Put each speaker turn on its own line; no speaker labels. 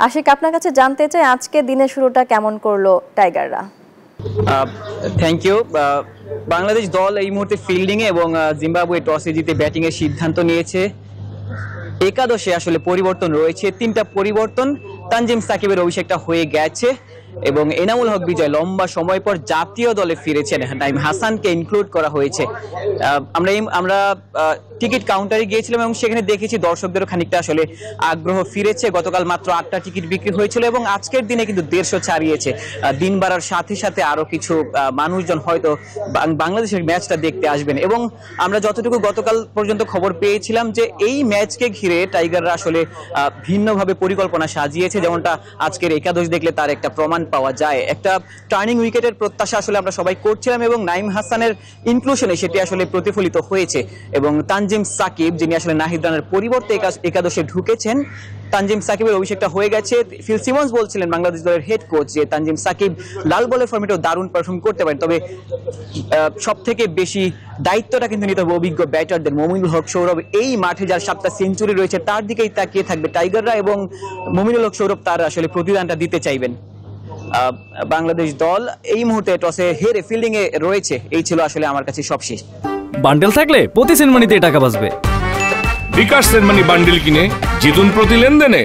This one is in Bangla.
আশিক, আপনার কাছে জানতে চাই আজকে দিনের শুরুটা কেমন করলো টাইগাররা?
Thank you. বাংলাদেশ দল এই মুহূর্তে ফিল্ডিং এ এবং জিম্বাবুয়ে টসে জিতে ব্যাটিং এর সিদ্ধান্ত নিয়েছে। একাদশে আসলে পরিবর্তন রয়েছে, 3টা পরিবর্তন। তানজিম সাকিবের অভিষেকটা হয়ে গেছে এবং এনামুল হক বিজয় লম্বা সময় পর জাতীয় দলে ফিরেছেন। নাইম হাসানকে ইনক্লুড করা হয়েছে। আমরা টিকিট কাউন্টারে গিয়েছিলাম এবং সেখানে দেখেছি দর্শকদেরও খানিকটা আসলে আগ্রহ ফিরেছে। গতকাল মাত্র 8টা টিকিট বিক্রি হয়েছিল এবং আজকের দিনে কিন্তু 150 ছাড়িয়েছে। দিন বাড়ার সাথে সাথে আরো কিছু মানুষজন হয়তো বাংলাদেশের ম্যাচটা দেখতে আসবেন এবং আমরা যতটুকু গতকাল পর্যন্ত খবর পেয়েছিলাম যে এই ম্যাচকে ঘিরে টাইগাররা আসলে ভিন্নভাবে পরিকল্পনা সাজিয়েছে, যেমনটা আজকের একাদশ দেখলে তার একটা প্রমাণ পাওয়া যায়। একটা টার্নিং উইকেটের প্রত্যাশা আসলে আমরা সবাই করছিলাম এবং নাইম হাসানের ইনক্লুশনে সেটি আসলে প্রতিফলিত হয়েছে এবং তানজিম সাকিব, যিনি আসলে নাহিদ রানার পরিবর্তে একাদশে ঢুকেছেন, তানজিম সাকিবের অভিষেকটা হয়ে গেছে। ফিল সিমন্স বলছিলেন বাংলাদেশ দলের হেড কোচ যে তানজিম সাকিব লাল বলের ফর্মেটেও দারুণ পারফর্ম করতে পারেন, তবে সব থেকে বেশি দায়িত্বটা কিন্তু নিতে হবে অভিজ্ঞ ব্যাটারদের। মমিনুল হক সৌরভ এই মাঠে যার 7টা সেঞ্চুরি রয়েছে তার দিকেই তাকিয়ে থাকবে টাইগাররা এবং মমিনুল হক সৌরভ তার আসলে প্রতিদানটা দিতে চাইবেন। বাংলাদেশ দল এই মুহূর্তে টসে হেরে ফিল্ডিং এ রয়েছে। এই ছিল আসলে আমার কাছে সবশেষ।
বান্ডেল থাকলে প্রতি সেনমানিতে টাকা বাঁচবে।
বিকাশ সেনমানি বান্ডেল কিনে জিতুন প্রতি লেনদেনে।